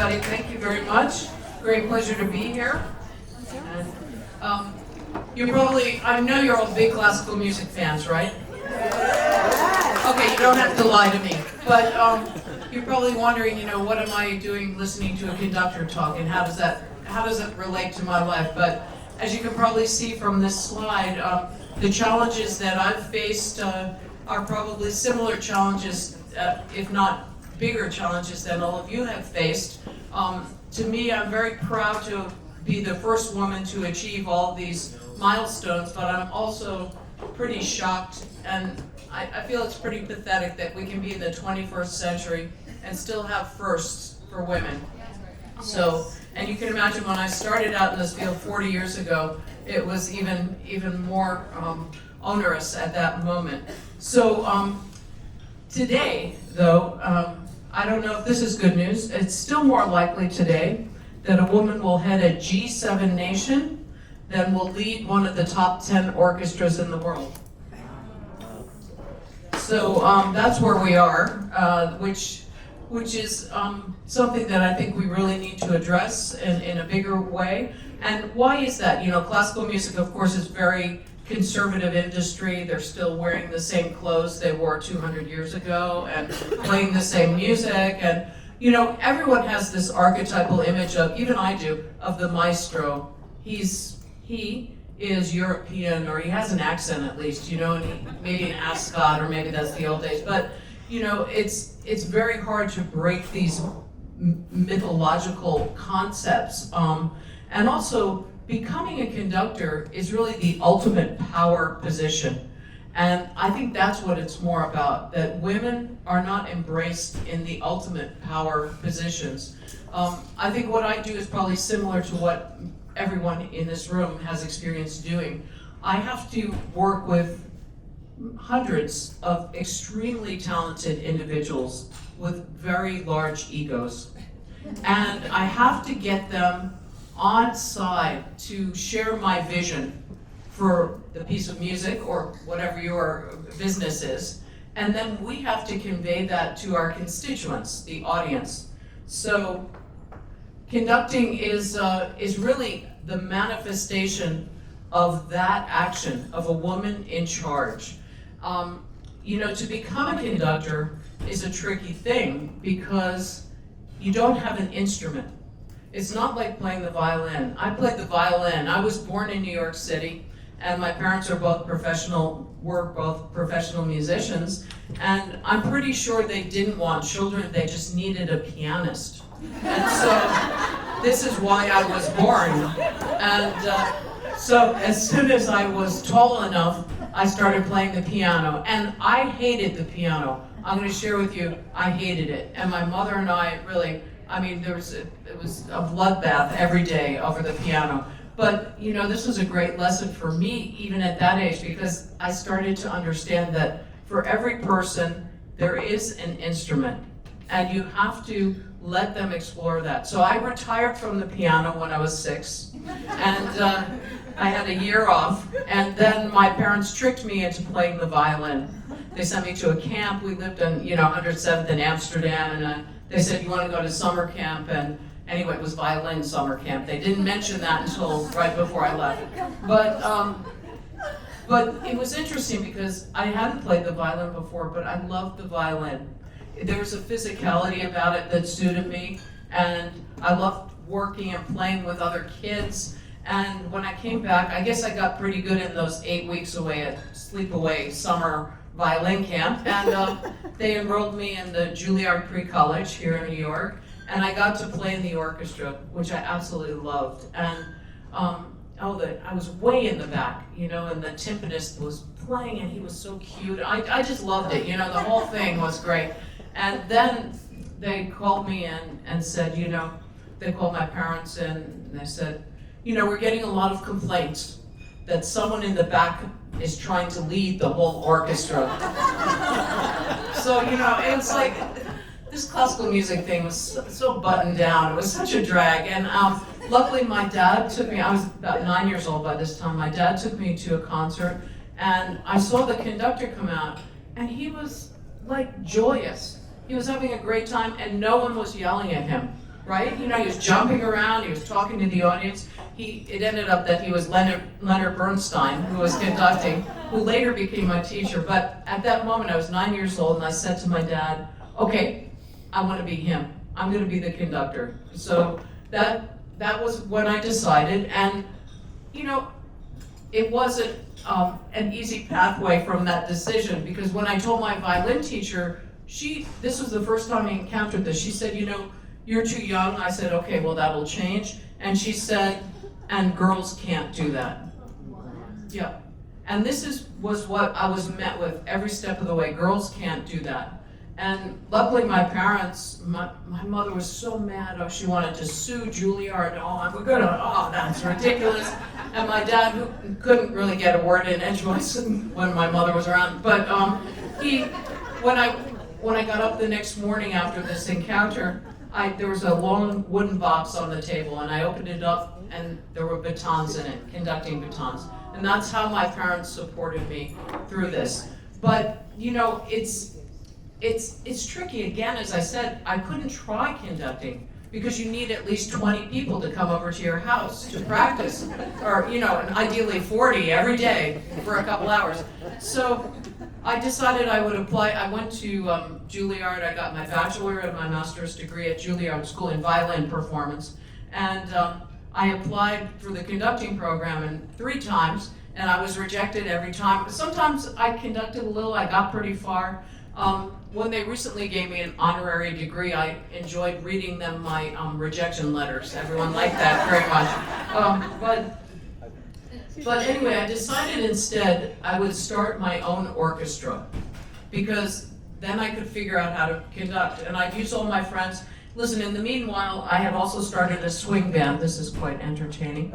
everybody. Thank you very much. Great pleasure to be here. And, I know you're all big classical music fans, right? Okay, you don't have to lie to me. But you're probably wondering, what am I doing listening to a conductor talk, and how does it relate to my life? But as you can probably see from this slide, the challenges that I've faced are probably similar challenges, if not bigger challenges than all of you have faced. To me, I'm very proud to be the first woman to achieve all these milestones, but I'm also pretty shocked, and I feel it's pretty pathetic that we can be in the 21st century and still have firsts for women. So, and you can imagine when I started out in this field 40 years ago, it was even more onerous at that moment. So today, though, I don't know if this is good news. It's still more likely today that a woman will head a G7 nation than will lead one of the top 10 orchestras in the world. So that's where we are, which is something that I think we really need to address in a bigger way. And why is that? Classical music, of course, is very conservative industry. They're still wearing the same clothes they wore 200 years ago and playing the same music. And, everyone has this archetypal image of, even I do, of the maestro. He is European, or he has an accent at least, and maybe an ascot, or maybe that's the old days. But, it's very hard to break these mythological concepts. And also, becoming a conductor is really the ultimate power position. And I think that's what it's more about, that women are not embraced in the ultimate power positions. I think what I do is probably similar to what everyone in this room has experienced doing. I have to work with hundreds of extremely talented individuals with very large egos. And I have to get them on side to share my vision for the piece of music or whatever your business is. And then we have to convey that to our constituents, the audience. So conducting is really the manifestation of that action of a woman in charge. To become a conductor is a tricky thing because you don't have an instrument. It's not like playing the violin. I played the violin. I was born in New York City, and my parents were both professional musicians, and I'm pretty sure they didn't want children, they just needed a pianist. And so this is why I was born. And so as soon as I was tall enough, I started playing the piano, and I hated the piano. I'm going to share with you, I hated it. And my mother and I really, it was a bloodbath every day over the piano. But, this was a great lesson for me, even at that age, because I started to understand that for every person, there is an instrument, and you have to let them explore that. So I retired from the piano when I was 6, and I had a year off, and then my parents tricked me into playing the violin. They sent me to a camp. We lived on, 107th in Amsterdam, and they said, you want to go to summer camp? And anyway, it was violin summer camp. They didn't mention that until right before I left. But it was interesting because I hadn't played the violin before, but I loved the violin. There was a physicality about it that suited me, and I loved working and playing with other kids. And when I came back, I guess I got pretty good in those 8 weeks away at Sleepaway Summer Violin Camp, and they enrolled me in the Juilliard Pre-College here in New York, and I got to play in the orchestra, which I absolutely loved. And I was way in the back, and the timpanist was playing, and he was so cute. I just loved it, the whole thing was great. And then they called me in and said, they called my parents in, and they said, we're getting a lot of complaints that someone in the back is trying to lead the whole orchestra. So, it's like, this classical music thing was so buttoned down. It was such a drag. And luckily my dad took me, I was about 9 years old by this time, my dad took me to a concert, and I saw the conductor come out, and he was like joyous. He was having a great time, and no one was yelling at him. right? You know, he was jumping around, he was talking to the audience. It ended up that he was Leonard Bernstein, who was conducting, who later became my teacher. But at that moment, I was 9 years old, and I said to my dad, okay, I want to be him. I'm going to be the conductor. So that was when I decided, and you know, it wasn't an easy pathway from that decision, because when I told my violin teacher, this was the first time I encountered this. She said, you know, you're too young. I said, okay, well, that'll change. And she said, and girls can't do that. Yeah. And this was what I was met with every step of the way. Girls can't do that. And luckily my parents, my mother was so mad. Oh, she wanted to sue Juilliard. Oh, that's ridiculous. And my dad, who couldn't really get a word in edgewise when my mother was around. But when I got up the next morning after this encounter, there was a long wooden box on the table, and I opened it up, and there were batons in it, conducting batons. And that's how my parents supported me through this. But, you know, it's tricky. Again, as I said, I couldn't try conducting because you need at least 20 people to come over to your house to practice, or, you know, and ideally 40 every day for a couple hours. So I decided I would apply. I went to Juilliard. I got my bachelor and my master's degree at Juilliard School in violin performance. And I applied for the conducting program 3 times, and I was rejected every time. Sometimes I conducted a little, I got pretty far. When they recently gave me an honorary degree, I enjoyed reading them my rejection letters. Everyone liked that very much. But anyway, I decided instead I would start my own orchestra, because then I could figure out how to conduct. And I'd use all my friends. Listen, in the meanwhile, I had also started a swing band. This is quite entertaining.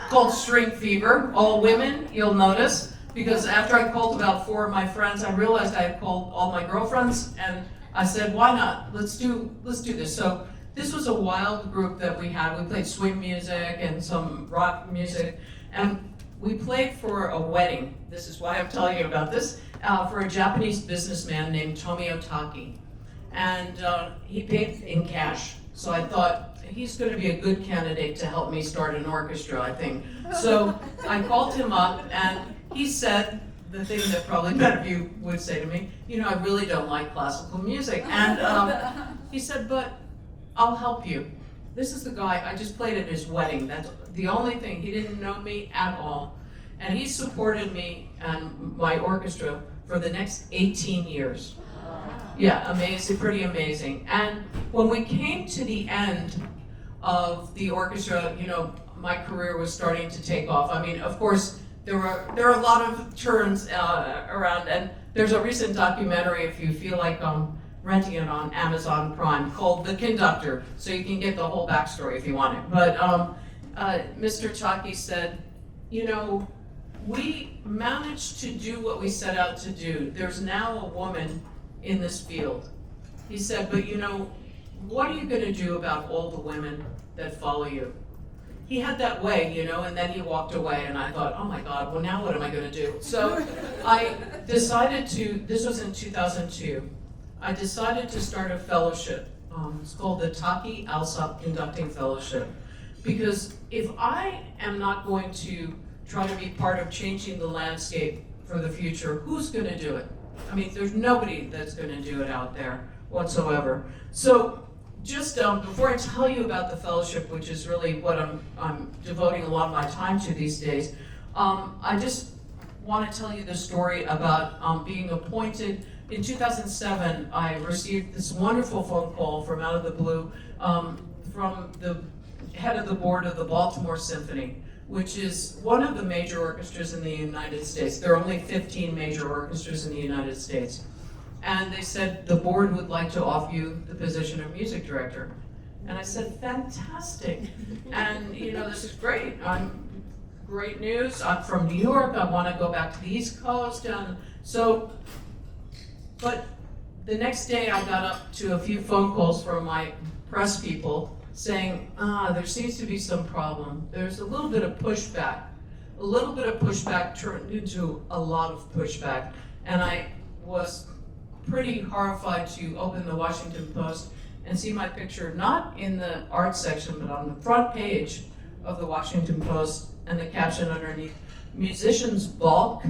called String Fever. All women, you'll notice. Because after I called about 4 of my friends, I realized I had called all my girlfriends, and I said, why not? Let's do this. So this was a wild group that we had. We played swing music and some rock music, and we played for a wedding. This is why I'm telling you about this, for a Japanese businessman named Tomio Taki. And he paid in cash. So I thought, he's going to be a good candidate to help me start an orchestra, I think. So I called him up, and he said the thing that probably none of you would say to me, you know, I really don't like classical music. And he said, but I'll help you. This is the guy, I just played at his wedding. That's the only thing. He didn't know me at all. And he supported me and my orchestra for the next 18 years. Yeah, amazing, pretty amazing. And when we came to the end of the orchestra, you know, my career was starting to take off. I mean, of course, there are a lot of turns around, and there's a recent documentary, if you feel like renting it on Amazon Prime, called The Conductor, so you can get the whole backstory if you want it. But Mr. Taki said, you know, we managed to do what we set out to do. There's now a woman in this field. He said, but you know, what are you going to do about all the women that follow you? He had that way, you know, and then he walked away, and I thought, oh my God, well now what am I going to do? So I decided this was in 2002, I decided to start a fellowship. It's called the Taki Alsop Conducting Fellowship. Because if I am not going to try to be part of changing the landscape for the future, who's going to do it? I mean, there's nobody that's going to do it out there whatsoever. So just before I tell you about the fellowship, which is really what I'm devoting a lot of my time to these days, I just want to tell you the story about being appointed. In 2007, I received this wonderful phone call from out of the blue from the head of the board of the Baltimore Symphony, which is one of the major orchestras in the United States. There are only 15 major orchestras in the United States. And they said, the board would like to offer you the position of music director. And I said, fantastic. And you know, this is great. Great news. I'm from New York. I want to go back to the East Coast. And so, but the next day I got up to a few phone calls from my press people saying, there seems to be some problem. There's a little bit of pushback. A little bit of pushback turned into a lot of pushback. And I was pretty horrified to open the Washington Post and see my picture not in the art section, but on the front page of the Washington Post, and the caption underneath, "Musicians balk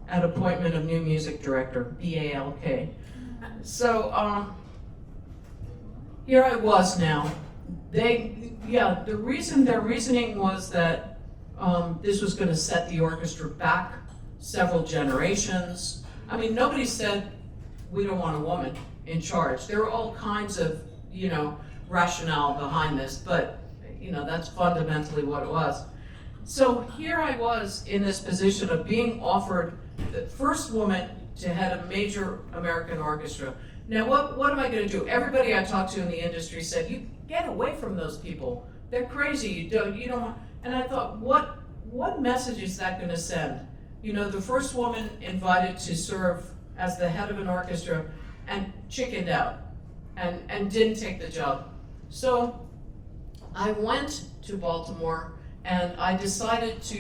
at appointment of new music director," B-A-L-K. So here I was now. Their reasoning was that this was going to set the orchestra back several generations. I mean, nobody said we don't want a woman in charge. There were all kinds of, rationale behind this, but that's fundamentally what it was. So here I was in this position of being offered the first woman to head a major American orchestra. Now, what am I going to do? Everybody I talked to in the industry said, "You get away from those people. They're crazy. You don't want." And I thought, what message is that going to send? The first woman invited to serve as the head of an orchestra and chickened out and didn't take the job. So I went to Baltimore and I decided to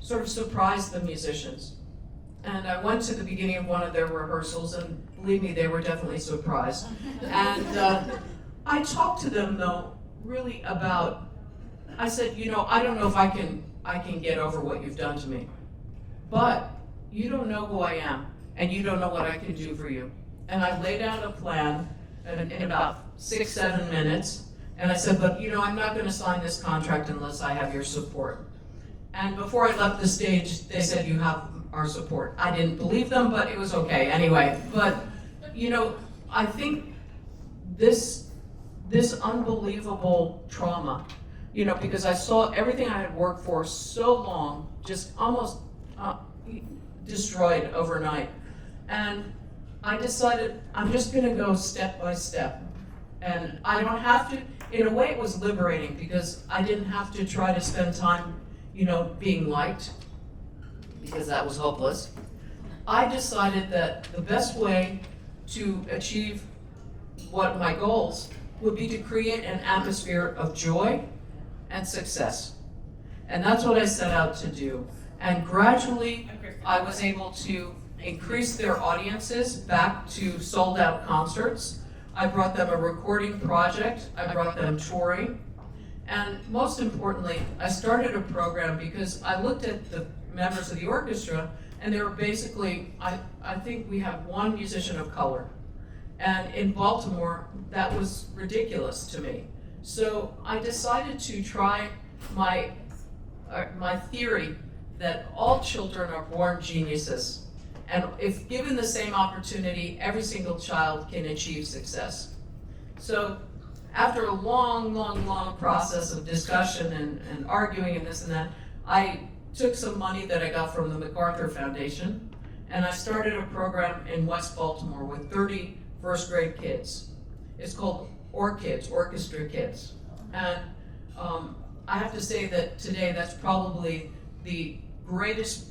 sort of surprise the musicians. And I went to the beginning of one of their rehearsals, and believe me, they were definitely surprised. And I talked to them, though, really about, I said, I don't know if I can get over what you've done to me, but you don't know who I am, and you don't know what I can do for you. And I laid out a plan in about 6-7 minutes, and I said, but I'm not going to sign this contract unless I have your support. And before I left the stage, they said, "You have our support." I didn't believe them, but it was okay anyway. But I think this unbelievable trauma, because I saw everything I had worked for so long just almost destroyed overnight. And I decided I'm just going to go step by step. And I don't have to, in a way it was liberating because I didn't have to try to spend time, being liked, because that was hopeless. I decided that the best way to achieve what my goals would be to create an atmosphere of joy and success. And that's what I set out to do. And gradually, I was able to increase their audiences back to sold out concerts. I brought them a recording project. I brought them touring. And most importantly, I started a program because I looked at the members of the orchestra, and they were basically, I think we have one musician of color. And in Baltimore, that was ridiculous to me. So I decided to try my theory that all children are born geniuses. And if given the same opportunity, every single child can achieve success. So after a long process of discussion and arguing and this and that, I took some money that I got from the MacArthur Foundation, and I started a program in West Baltimore with 30 first grade kids. It's called OrKids, Orchestra Kids. And I have to say that today that's probably the greatest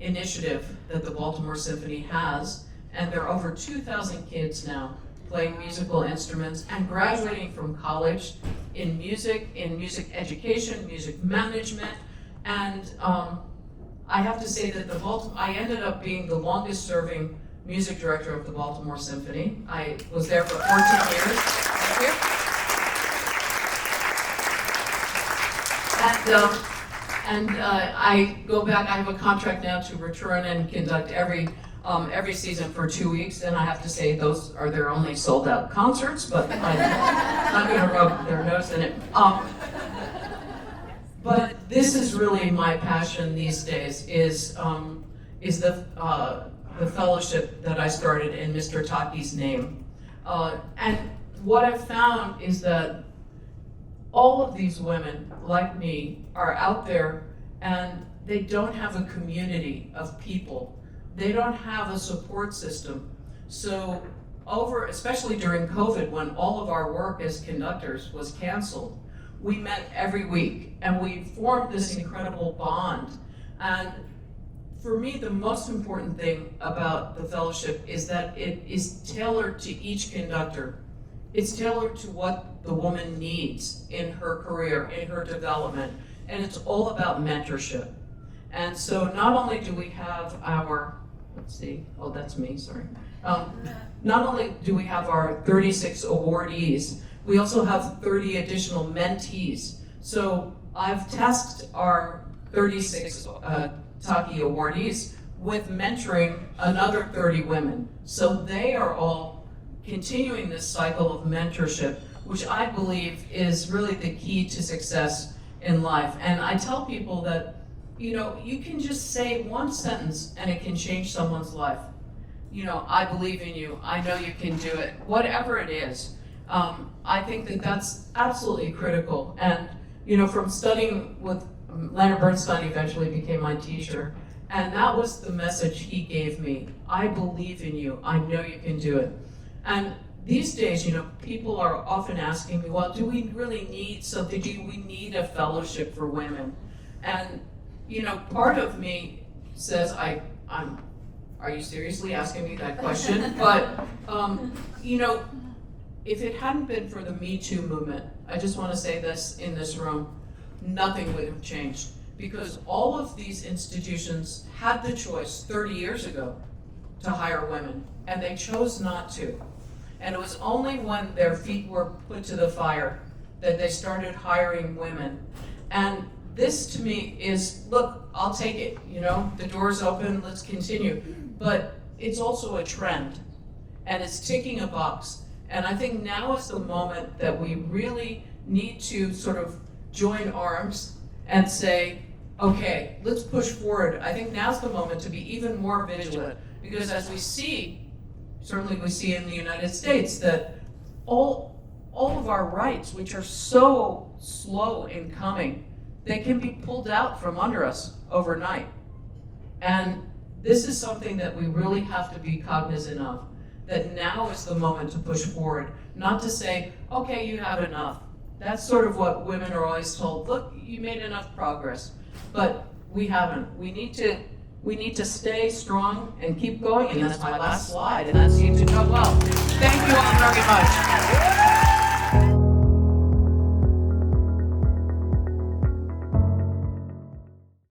initiative that the Baltimore Symphony has, and there are over 2,000 kids now playing musical instruments and graduating from college in music education, music management, and I have to say that I ended up being the longest serving music director of the Baltimore Symphony. I was there for 14 years. Thank you. And I go back, I have a contract now to return and conduct every season for 2 weeks, and I have to say those are their only sold out concerts, but I'm not going to rub their nose in it. But this is really my passion these days, is the fellowship that I started in Mr. Taki's name. And what I've found is that all of these women, like me, are out there and they don't have a community of people. They don't have a support system. So especially during COVID, when all of our work as conductors was canceled, we met every week and we formed this incredible bond. And for me, the most important thing about the fellowship is that it is tailored to each conductor. It's tailored to what the woman needs in her career, in her development, and it's all about mentorship. And so not only do we have our, let's see, oh, that's me, sorry. Not only do we have our 36 awardees, we also have 30 additional mentees. So I've tasked our 36 Taki awardees with mentoring another 30 women. So they are all continuing this cycle of mentorship, which I believe is really the key to success in life. And I tell people that, you know, you can just say one sentence and it can change someone's life. You know, I believe in you, I know you can do it, whatever it is. I think that that's absolutely critical. And, you know, from studying with Leonard Bernstein, eventually became my teacher, and that was the message he gave me. I believe in you, I know you can do it. And these days, you know, people are often asking me, well, do we really need something? Do we need a fellowship for women? And, you know, part of me says, are you seriously asking me that question? But, you know, if it hadn't been for the Me Too movement, I just want to say this in this room, nothing would have changed. Because all of these institutions had the choice 30 years ago to hire women, and they chose not to. And it was only when their feet were put to the fire that they started hiring women. And this to me is, look, I'll take it, you know, the door's open, let's continue. But it's also a trend, and it's ticking a box. And I think now is the moment that we really need to sort of join arms and say, okay, let's push forward. I think now's the moment to be even more vigilant, because as we see, certainly we see in the United States, that all of our rights, which are so slow in coming, they can be pulled out from under us overnight. And this is something that we really have to be cognizant of, that now is the moment to push forward, not to say, okay, you have enough. That's sort of what women are always told, look, you made enough progress, but we haven't. We need to stay strong and keep going, and that's my last slide, and that's you to go well. Thank you all very much.